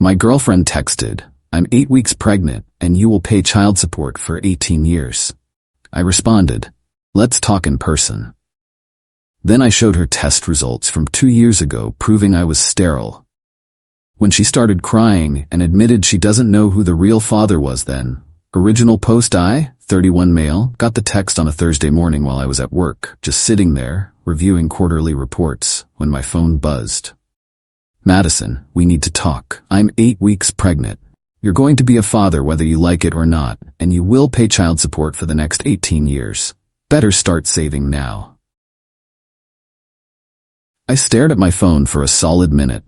My girlfriend texted, "I'm 8 weeks pregnant and you will pay child support for 18 years. I responded, "Let's talk in person." Then I showed her test results from 2 years ago proving I was sterile. When she started crying and admitted she doesn't know who the real father was then, original post I, 31 male, got the text on a Thursday morning while I was at work, just sitting there, reviewing quarterly reports, when my phone buzzed. "Madison, we need to talk. I'm 8 weeks pregnant. You're going to be a father whether you like it or not, and you will pay child support for the next 18 years. Better start saving now." I stared at my phone for a solid minute.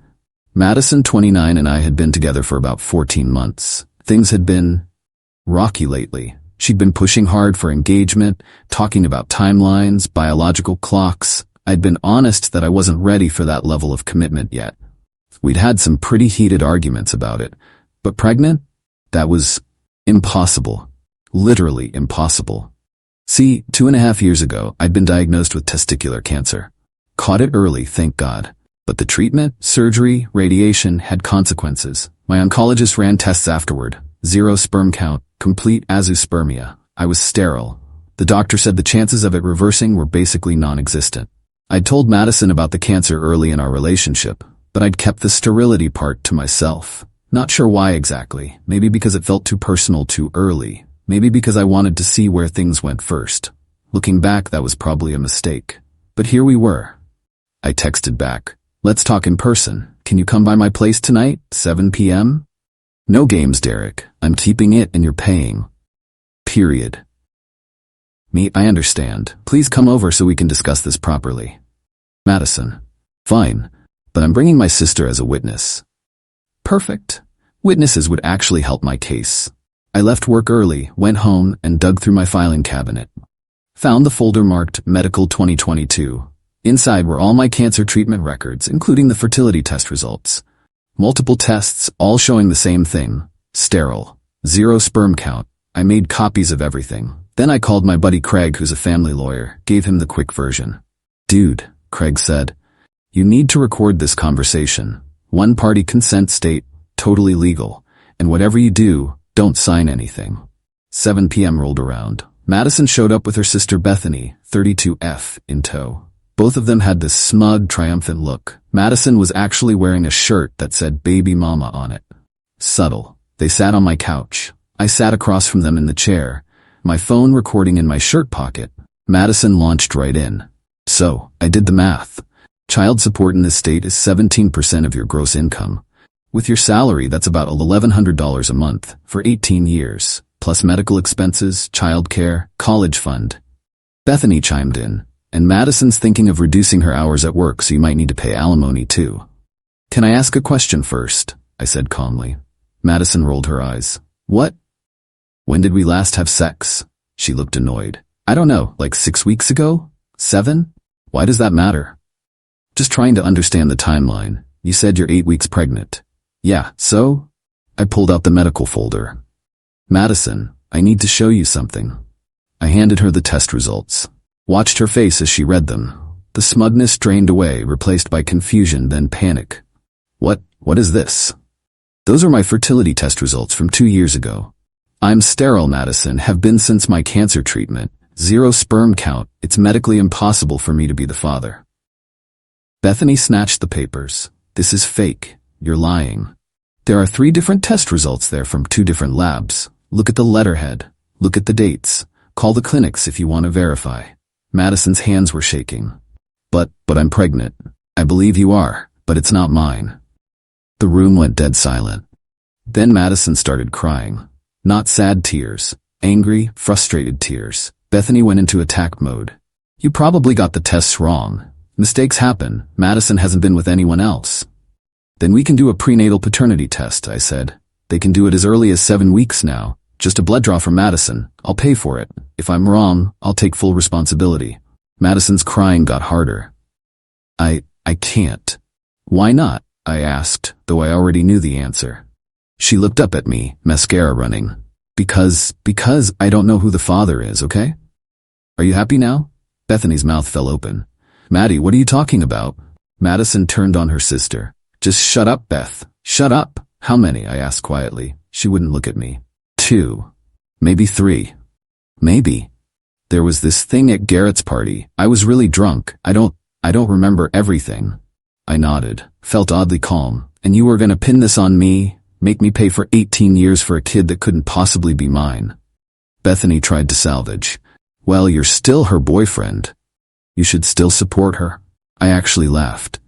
Madison, 29, and I had been together for about 14 months. Things had been rocky lately. She'd been pushing hard for engagement, talking about timelines, biological clocks. I'd been honest that I wasn't ready for that level of commitment yet. We'd had some pretty heated arguments about it. But pregnant? That was impossible. Literally impossible. See, 2.5 years ago, I'd been diagnosed with testicular cancer. Caught it early, thank God. But the treatment, surgery, radiation had consequences. My oncologist ran tests afterward. 0 sperm count, complete azoospermia. I was sterile. The doctor said the chances of it reversing were basically non-existent. I'd told Madison about the cancer early in our relationship, but I'd kept the sterility part to myself. Not sure why exactly. Maybe because it felt too personal too early. Maybe because I wanted to see where things went first. Looking back, that was probably a mistake. But here we were. I texted back, "Let's talk in person. Can you come by my place tonight, 7 p.m.? No games, Derek. I'm keeping it and you're paying. Period." Me, I understand. Please come over so we can discuss this properly. Madison, fine, but I'm bringing my sister as a witness. Perfect. Witnesses would actually help my case. I left work early, went home, and dug through my filing cabinet. Found the folder marked Medical 2022. Inside were all my cancer treatment records, including the fertility test results. Multiple tests, all showing the same thing. Sterile. 0 sperm count. I made copies of everything. Then I called my buddy Craig, who's a family lawyer, gave him the quick version. "Dude," Craig said, "you need to record this conversation. One-party consent state, totally legal. And whatever you do, don't sign anything." 7 p.m. rolled around. Madison showed up with her sister Bethany, 32F, in tow. Both of them had this smug, triumphant look. Madison was actually wearing a shirt that said "Baby Mama" on it. Subtle. They sat on my couch. I sat across from them in the chair, my phone recording in my shirt pocket. Madison launched right in. "So, I did the math. Child support in this state is 17% of your gross income. With your salary, that's about $1,100 a month for 18 years, plus medical expenses, childcare, college fund." Bethany chimed in. "And Madison's thinking of reducing her hours at work, so you might need to pay alimony too." "Can I ask a question first?" I said calmly. Madison rolled her eyes. "What?" "When did we last have sex?" She looked annoyed. "I don't know, like 6 weeks ago? 7? Why does that matter?" "Just trying to understand the timeline. You said you're 8 weeks pregnant." "Yeah, so?" I pulled out the medical folder. "Madison, I need to show you something." I handed her the test results. Watched her face as she read them. The smugness drained away, replaced by confusion, then panic. What is this?" "Those are my fertility test results from 2 years ago. I'm sterile, Madison, have been since my cancer treatment. 0 sperm count. It's medically impossible for me to be the father." Bethany snatched the papers. "This is fake. You're lying. There are 3 different test results there from 2 different labs. Look at the letterhead. Look at the dates. Call the clinics if you want to verify." Madison's hands were shaking. But I'm pregnant. "I believe you are, but it's not mine." The room went dead silent. Then Madison started crying. Not sad tears. Angry, frustrated tears. Bethany went into attack mode. "You probably got the tests wrong. Mistakes happen. Madison hasn't been with anyone else." "Then we can do a prenatal paternity test," I said. "They can do it as early as 7 weeks now. Just a blood draw from Madison. I'll pay for it. If I'm wrong, I'll take full responsibility." Madison's crying got harder. I can't." "Why not?" I asked, though I already knew the answer. She looked up at me, mascara running. Because I don't know who the father is, okay? Are you happy now?" Bethany's mouth fell open. "Maddie, what are you talking about?" Madison turned on her sister. "Just shut up, Beth. Shut up. How many? I asked quietly. She wouldn't look at me. 2. Maybe 3. Maybe. There was this thing at Garrett's party. I was really drunk. I don't remember everything. I nodded, felt oddly calm. And you were gonna pin this on me? Make me pay for 18 years for a kid that couldn't possibly be mine? Bethany tried to salvage. Well, you're still her boyfriend. You should still support her. I actually laughed.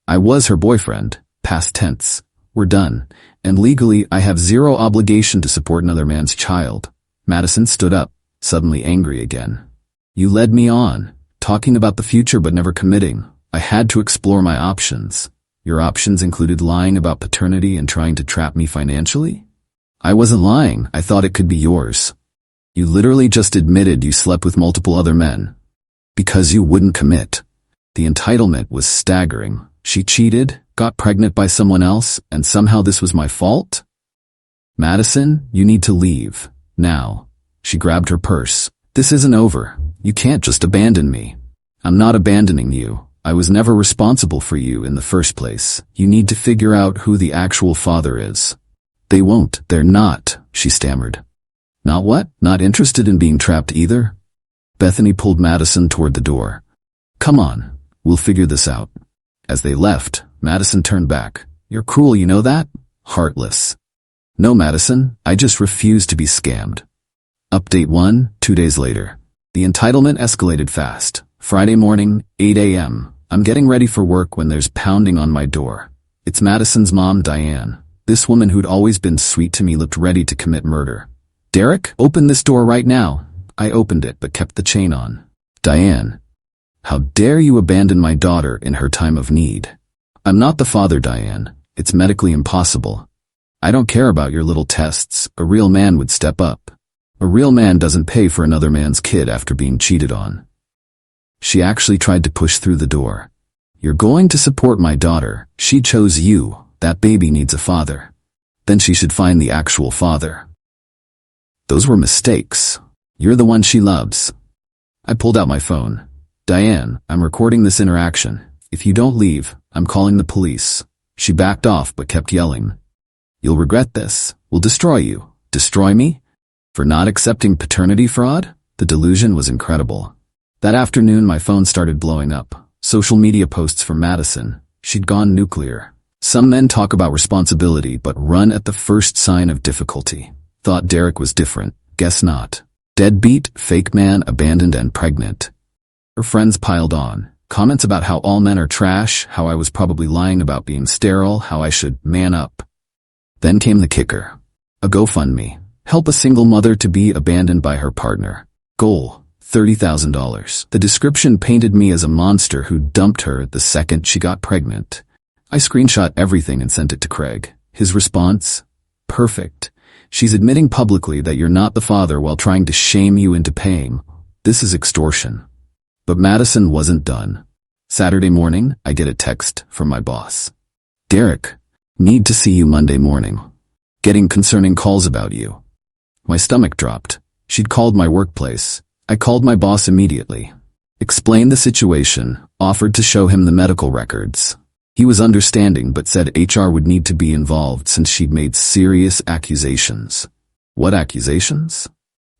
I was her boyfriend. Past tense. We're done. And legally, I have zero obligation to support another man's child. Madison stood up, suddenly angry again. You led me on, talking about the future but never committing. I had to explore my options. Your options included lying about paternity and trying to trap me financially? I wasn't lying. I thought it could be yours. You literally just admitted you slept with multiple other men. Because you wouldn't commit. The entitlement was staggering. She cheated, got pregnant by someone else, and somehow this was my fault? Madison, you need to leave. Now. She grabbed her purse. This isn't over. You can't just abandon me. I'm not abandoning you. I was never responsible for you in the first place. You need to figure out who the actual father is. They won't. They're not, she stammered. Not what? Not interested in being trapped either? Bethany pulled Madison toward the door. Come on. We'll figure this out. As they left, Madison turned back. You're cruel, you know that? Heartless. No, Madison, I just refuse to be scammed. Update 1, 2 days later. The entitlement escalated fast. Friday morning, 8 a.m. I'm getting ready for work when there's pounding on my door. It's Madison's mom, Diane. This woman who'd always been sweet to me looked ready to commit murder. Derek, open this door right now. I opened it but kept the chain on. Diane. How dare you abandon my daughter in her time of need? I'm not the father, Diane. It's medically impossible. I don't care about your little tests. A real man would step up. A real man doesn't pay for another man's kid after being cheated on. She actually tried to push through the door. You're going to support my daughter. She chose you. That baby needs a father. Then she should find the actual father. Those were mistakes. You're the one she loves. I pulled out my phone. Diane, I'm recording this interaction. If you don't leave, I'm calling the police. She backed off but kept yelling. You'll regret this. We'll destroy you. Destroy me? For not accepting paternity fraud? The delusion was incredible. That afternoon my phone started blowing up. Social media posts from Madison. She'd gone nuclear. Some men talk about responsibility but run at the first sign of difficulty. Thought Derek was different. Guess not. Deadbeat, fake man, abandoned and pregnant. Her friends piled on. Comments about how all men are trash, how I was probably lying about being sterile, how I should man up. Then came the kicker. A GoFundMe. Help a single mother to be abandoned by her partner. Goal. $30,000. The description painted me as a monster who dumped her the second she got pregnant. I screenshot everything and sent it to Craig. His response? Perfect. She's admitting publicly that you're not the father while trying to shame you into paying. This is extortion. But Madison wasn't done. Saturday morning, I get a text from my boss. Derek, need to see you Monday morning. Getting concerning calls about you. My stomach dropped. She'd called my workplace. I called my boss immediately. Explained the situation, offered to show him the medical records. He was understanding but said HR would need to be involved since she'd made serious accusations. What accusations?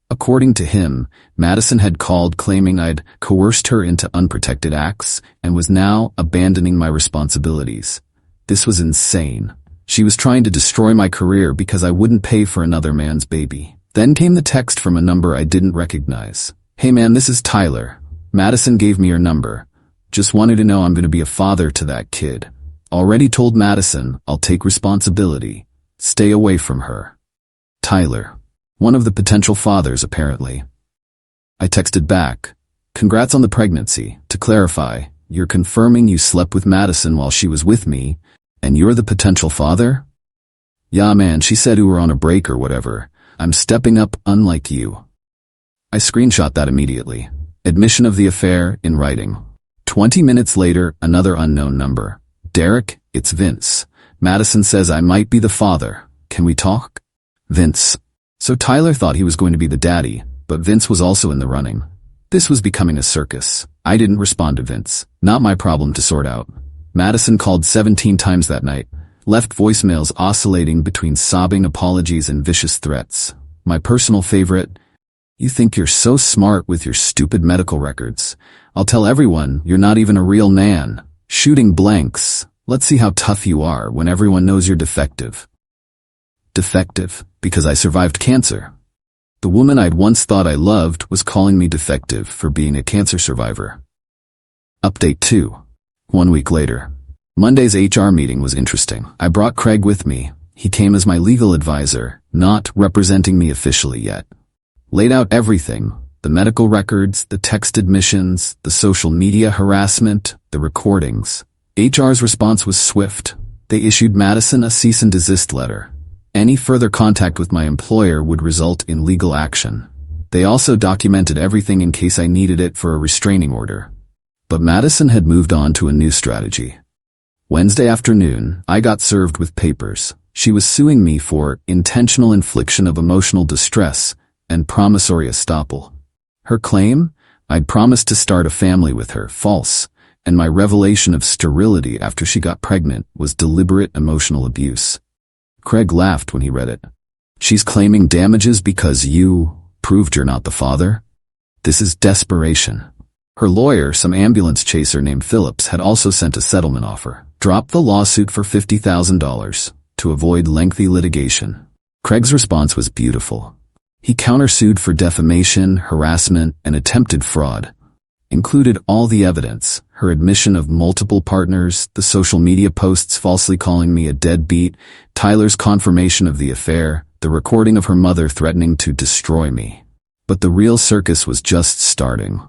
According to him, Madison had called claiming I'd coerced her into unprotected acts and was now abandoning my responsibilities. This was insane. She was trying to destroy my career because I wouldn't pay for another man's baby. Then came the text from a number I didn't recognize. Hey man, this is Tyler. Madison gave me your number. Just wanted to know I'm going to be a father to that kid. Already told Madison I'll take responsibility. Stay away from her. Tyler. One of the potential fathers, apparently. I texted back. Congrats on the pregnancy. To clarify, you're confirming you slept with Madison while she was with me, and you're the potential father? Yeah man, she said we were on a break or whatever. I'm stepping up unlike you. I screenshot that immediately. Admission of the affair in writing. 20 minutes later, another unknown number. Derek, it's Vince. Madison says I might be the father. Can we talk? Vince. So Tyler thought he was going to be the daddy, but Vince was also in the running. This was becoming a circus. I didn't respond to Vince. Not my problem to sort out. Madison called 17 times that night. Left voicemails oscillating between sobbing apologies and vicious threats. My personal favorite: "You think you're so smart with your stupid medical records. I'll tell everyone you're not even a real man. Shooting blanks. Let's see how tough you are when everyone knows you're defective." Defective because I survived cancer. The woman I'd once thought I loved was calling me defective for being a cancer survivor. Update 2. 1 week later. Monday's HR meeting was interesting. I brought Craig with me. He came as my legal advisor, not representing me officially yet. Laid out everything: the medical records, the text admissions, the social media harassment, the recordings. HR's response was swift. They issued Madison a cease and desist letter. Any further contact with my employer would result in legal action. They also documented everything in case I needed it for a restraining order. But Madison had moved on to a new strategy. Wednesday afternoon, I got served with papers. She was suing me for intentional infliction of emotional distress and promissory estoppel. Her claim? I'd promised to start a family with her, false, and my revelation of sterility after she got pregnant was deliberate emotional abuse. Craig laughed when he read it. "She's claiming damages because you proved you're not the father? This is desperation." Her lawyer, some ambulance chaser named Phillips, had also sent a settlement offer. Drop the lawsuit for $50,000 to avoid lengthy litigation. Craig's response was beautiful. He countersued for defamation, harassment, and attempted fraud. Included all the evidence: her admission of multiple partners, the social media posts falsely calling me a deadbeat, Tyler's confirmation of the affair, the recording of her mother threatening to destroy me. But the real circus was just starting.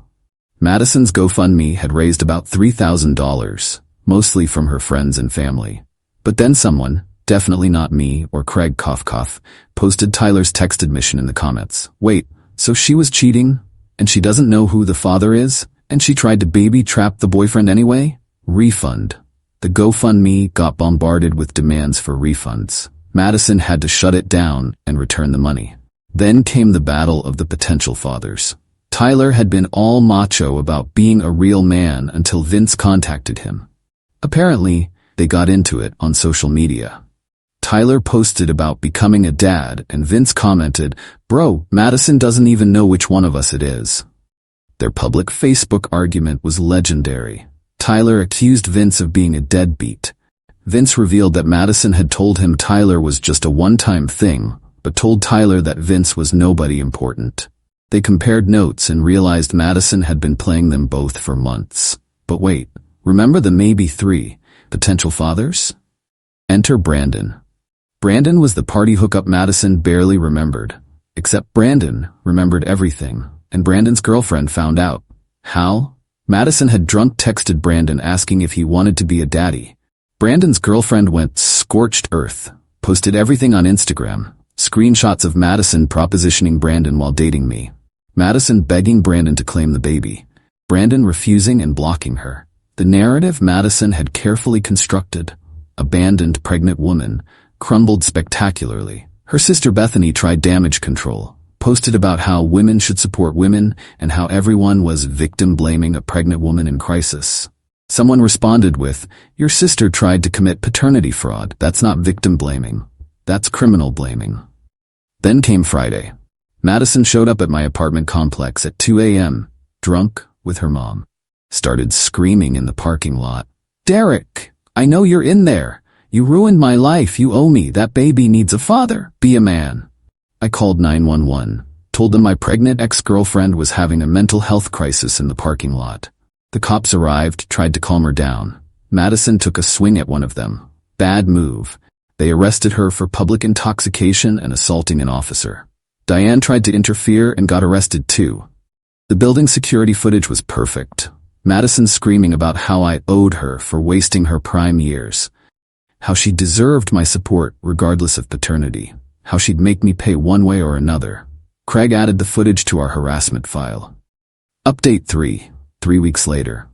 Madison's GoFundMe had raised about $3,000, mostly from her friends and family. But then someone, definitely not me or Craig cough, posted Tyler's text admission in the comments. Wait, so she was cheating? And she doesn't know who the father is? And she tried to baby trap the boyfriend anyway? Refund. The GoFundMe got bombarded with demands for refunds. Madison had to shut it down and return the money. Then came the battle of the potential fathers. Tyler had been all macho about being a real man until Vince contacted him. Apparently, they got into it on social media. Tyler posted about becoming a dad, and Vince commented, "Bro, Madison doesn't even know which one of us it is." Their public Facebook argument was legendary. Tyler accused Vince of being a deadbeat. Vince revealed that Madison had told him Tyler was just a one-time thing, but told Tyler that Vince was nobody important. They compared notes and realized Madison had been playing them both for months. But wait, remember the maybe 3 potential fathers? Enter Brandon. Brandon was the party hookup Madison barely remembered. Except Brandon remembered everything, and Brandon's girlfriend found out. How? Madison had drunk texted Brandon asking if he wanted to be a daddy. Brandon's girlfriend went scorched earth, posted everything on Instagram, screenshots of Madison propositioning Brandon while dating me. Madison begging Brandon to claim the baby. Brandon refusing and blocking her. The narrative Madison had carefully constructed, abandoned pregnant woman, crumbled spectacularly. Her sister Bethany tried damage control, posted about how women should support women and how everyone was victim-blaming a pregnant woman in crisis. Someone responded with, "Your sister tried to commit paternity fraud. That's not victim-blaming. That's criminal blaming." Then came Friday. Madison showed up at my apartment complex at 2 a.m., drunk, with her mom. Started screaming in the parking lot. "Derek, I know you're in there. You ruined my life. You owe me. That baby needs a father. Be a man." I called 911, told them my pregnant ex-girlfriend was having a mental health crisis in the parking lot. The cops arrived, tried to calm her down. Madison took a swing at one of them. Bad move. They arrested her for public intoxication and assaulting an officer. Diane tried to interfere and got arrested too. The building security footage was perfect. Madison screaming about how I owed her for wasting her prime years. How she deserved my support regardless of paternity. How she'd make me pay one way or another. Craig added the footage to our harassment file. Update 3. 3 weeks later.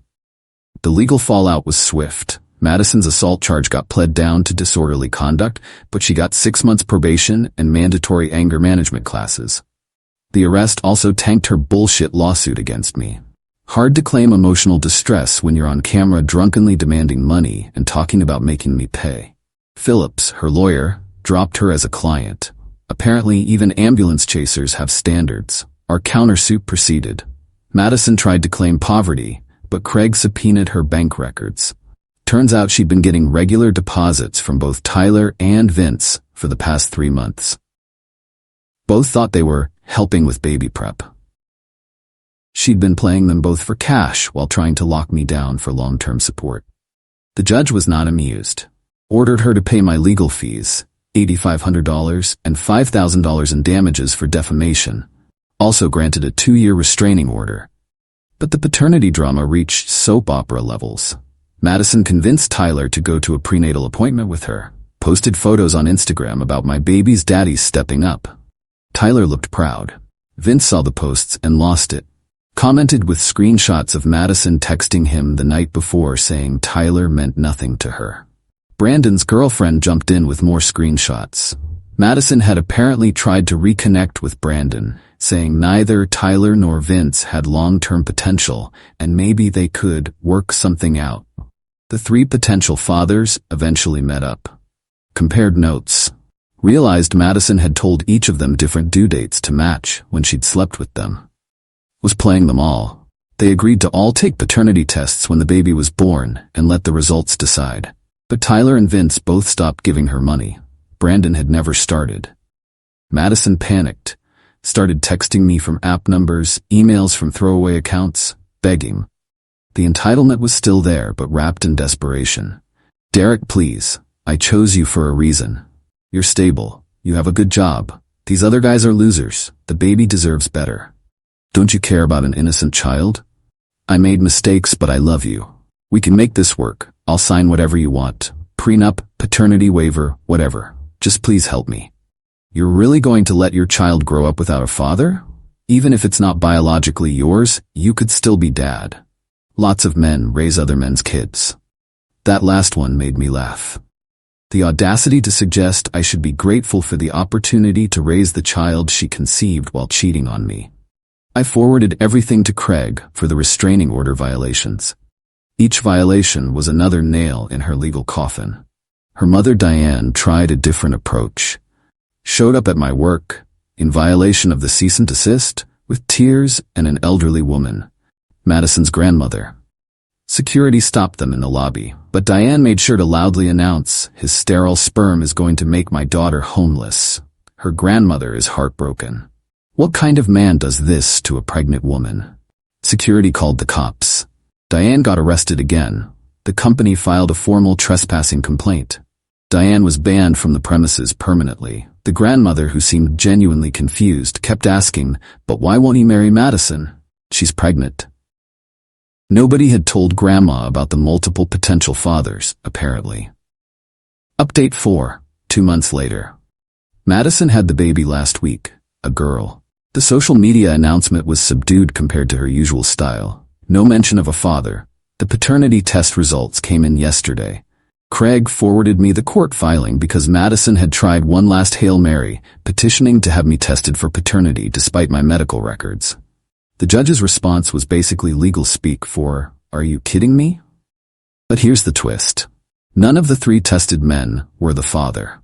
The legal fallout was swift. Madison's assault charge got pled down to disorderly conduct, but she got 6 months probation and mandatory anger management classes. The arrest also tanked her bullshit lawsuit against me. Hard to claim emotional distress when you're on camera drunkenly demanding money and talking about making me pay. Phillips, her lawyer, dropped her as a client. Apparently, even ambulance chasers have standards. Our countersuit proceeded. Madison tried to claim poverty, but Craig subpoenaed her bank records. Turns out she'd been getting regular deposits from both Tyler and Vince for the past 3 months. Both thought they were helping with baby prep. She'd been playing them both for cash while trying to lock me down for long-term support. The judge was not amused. Ordered her to pay my legal fees, $8,500 and $5,000 in damages for defamation. Also granted a 2-year restraining order. But the paternity drama reached soap opera levels. Madison convinced Tyler to go to a prenatal appointment with her, posted photos on Instagram about my baby's daddy stepping up. Tyler looked proud. Vince saw the posts and lost it. Commented with screenshots of Madison texting him the night before saying Tyler meant nothing to her. Brandon's girlfriend jumped in with more screenshots. Madison had apparently tried to reconnect with Brandon, saying neither Tyler nor Vince had long-term potential and maybe they could work something out. The 3 potential fathers eventually met up. Compared notes. Realized Madison had told each of them different due dates to match when she'd slept with them. Was playing them all. They agreed to all take paternity tests when the baby was born and let the results decide. But Tyler and Vince both stopped giving her money. Brandon had never started. Madison panicked. Started texting me from app numbers, emails from throwaway accounts, begging. The entitlement was still there but wrapped in desperation. Derek, please. I chose you for a reason. You're stable. You have a good job. These other guys are losers. The baby deserves better. Don't you care about an innocent child? I made mistakes, but I love you. We can make this work. I'll sign whatever you want. Prenup, paternity waiver, whatever. Just please help me. You're really going to let your child grow up without a father? Even if it's not biologically yours, you could still be dad. Lots of men raise other men's kids. That last one made me laugh. The audacity to suggest I should be grateful for the opportunity to raise the child she conceived while cheating on me. I forwarded everything to Craig for the restraining order violations. Each violation was another nail in her legal coffin. Her mother Diane tried a different approach. Showed up at my work, in violation of the cease and desist, with tears and an elderly woman, Madison's grandmother. Security stopped them in the lobby, but Diane made sure to loudly announce, his sterile sperm is going to make my daughter homeless. Her grandmother is heartbroken. What kind of man does this to a pregnant woman? Security called the cops. Diane got arrested again. The company filed a formal trespassing complaint. Diane was banned from the premises permanently. The grandmother, who seemed genuinely confused, kept asking, but why won't he marry Madison? She's pregnant. Nobody had told Grandma about the multiple potential fathers, apparently. Update 4, 2 months later. Madison had the baby last week, a girl. The social media announcement was subdued compared to her usual style. No mention of a father. The paternity test results came in yesterday. Craig forwarded me the court filing because Madison had tried one last Hail Mary, petitioning to have me tested for paternity despite my medical records. The judge's response was basically legal speak for, "Are you kidding me?" But here's the twist. None of the 3 tested men were the father.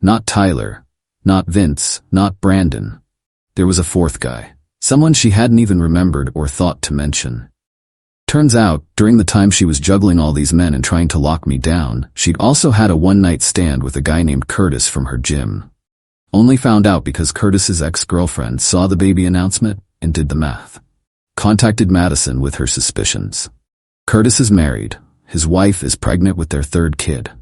Not Tyler, not Vince, not Brandon. There was a 4th guy. Someone she hadn't even remembered or thought to mention. Turns out, during the time she was juggling all these men and trying to lock me down, she'd also had a one-night stand with a guy named Curtis from her gym. Only found out because Curtis's ex-girlfriend saw the baby announcement and did the math. Contacted Madison with her suspicions. Curtis is married. His wife is pregnant with their 3rd kid.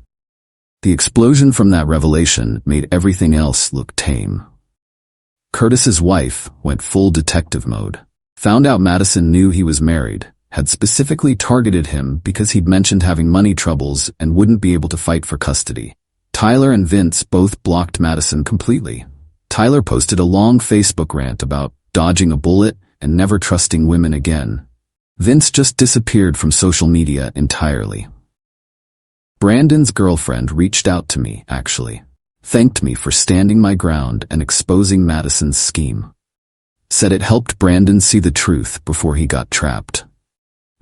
The explosion from that revelation made everything else look tame. Curtis's wife went full detective mode. Found out Madison knew he was married, had specifically targeted him because he'd mentioned having money troubles and wouldn't be able to fight for custody. Tyler and Vince both blocked Madison completely. Tyler posted a long Facebook rant about dodging a bullet and never trusting women again. Vince just disappeared from social media entirely. Brandon's girlfriend reached out to me, actually. Thanked me for standing my ground and exposing Madison's scheme. Said it helped Brandon see the truth before he got trapped.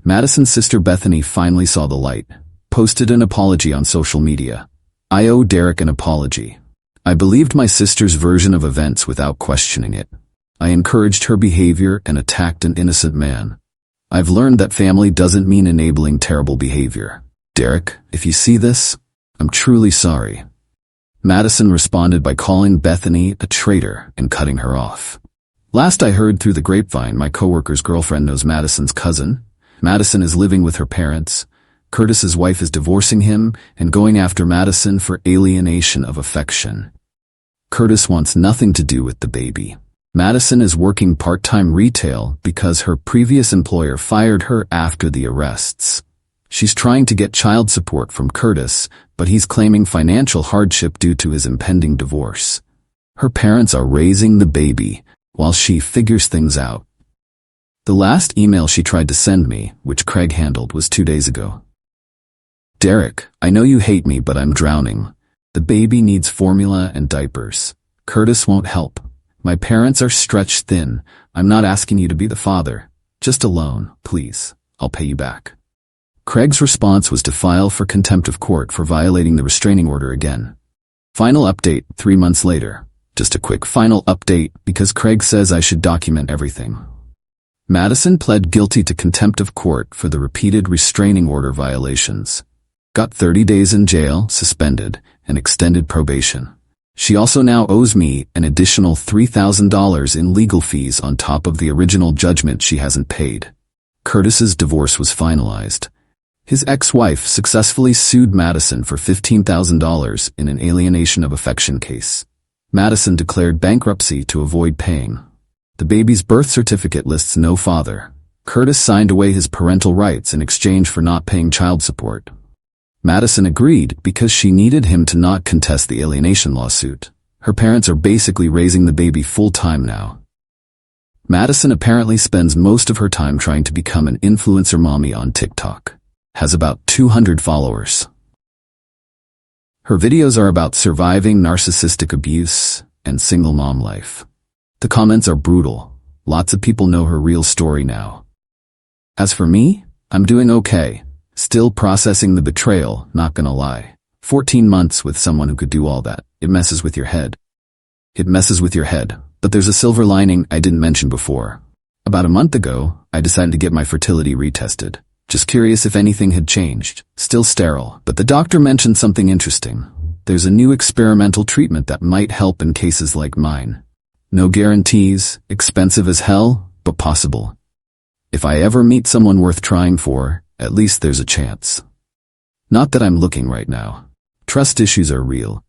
Madison's sister Bethany finally saw the light, posted an apology on social media. I owe Derek an apology. I believed my sister's version of events without questioning it. I encouraged her behavior and attacked an innocent man. I've learned that family doesn't mean enabling terrible behavior. Derek, if you see this, I'm truly sorry. Madison responded by calling Bethany a traitor and cutting her off. Last I heard through the grapevine, my coworker's girlfriend knows Madison's cousin. Madison is living with her parents. Curtis's wife is divorcing him and going after Madison for alienation of affection. Curtis wants nothing to do with the baby. Madison is working part-time retail because her previous employer fired her after the arrests. She's trying to get child support from Curtis, but he's claiming financial hardship due to his impending divorce. Her parents are raising the baby while she figures things out. The last email she tried to send me, which Craig handled, was 2 days ago. Derek, I know you hate me, but I'm drowning. The baby needs formula and diapers. Curtis won't help. My parents are stretched thin. I'm not asking you to be the father. Just a loan, please. I'll pay you back. Craig's response was to file for contempt of court for violating the restraining order again. Final update 3 months later. Just a quick final update because Craig says I should document everything. Madison pled guilty to contempt of court for the repeated restraining order violations. Got 30 days in jail, suspended, and extended probation. She also now owes me an additional $3,000 in legal fees on top of the original judgment she hasn't paid. Curtis's divorce was finalized. His ex-wife successfully sued Madison for $15,000 in an alienation of affection case. Madison declared bankruptcy to avoid paying. The baby's birth certificate lists no father. Curtis signed away his parental rights in exchange for not paying child support. Madison agreed because she needed him to not contest the alienation lawsuit. Her parents are basically raising the baby full-time now. Madison apparently spends most of her time trying to become an influencer mommy on TikTok. Has about 200 followers. Her videos are about surviving narcissistic abuse and single mom life. The comments are brutal. Lots of people know her real story now. As for me, I'm doing okay. Still processing the betrayal, not gonna lie. 14 months with someone who could do all that. It messes with your head. It messes with your head, but there's a silver lining I didn't mention before. About a month ago, I decided to get my fertility retested. Just curious if anything had changed. Still sterile, but the doctor mentioned something interesting. There's a new experimental treatment that might help in cases like mine. No guarantees, expensive as hell, but possible. If I ever meet someone worth trying for, at least there's a chance. Not that I'm looking right now. Trust issues are real.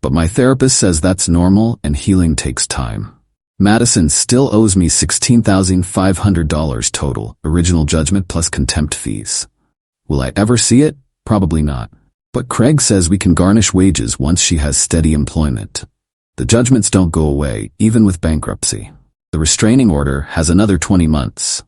But my therapist says that's normal and healing takes time. Madison still owes me $16,500 total, original judgment plus contempt fees. Will I ever see it? Probably not. But Craig says we can garnish wages once she has steady employment. The judgments don't go away, even with bankruptcy. The restraining order has another 20 months.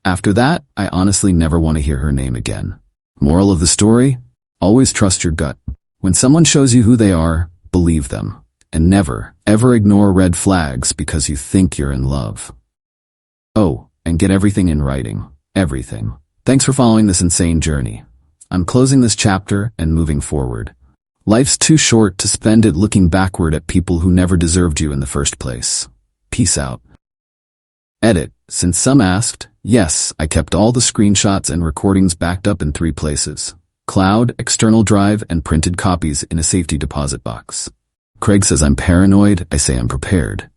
After that, I honestly never want to hear her name again. Moral of the story? Always trust your gut. When someone shows you who they are, believe them. And never, ever ignore red flags because you think you're in love. Oh, and get everything in writing. Everything. Thanks for following this insane journey. I'm closing this chapter and moving forward. Life's too short to spend it looking backward at people who never deserved you in the first place. Peace out. Edit. Since some asked, yes, I kept all the screenshots and recordings backed up in 3 places. Cloud, external drive, and printed copies in a safety deposit box. Craig says I'm paranoid, I say I'm prepared.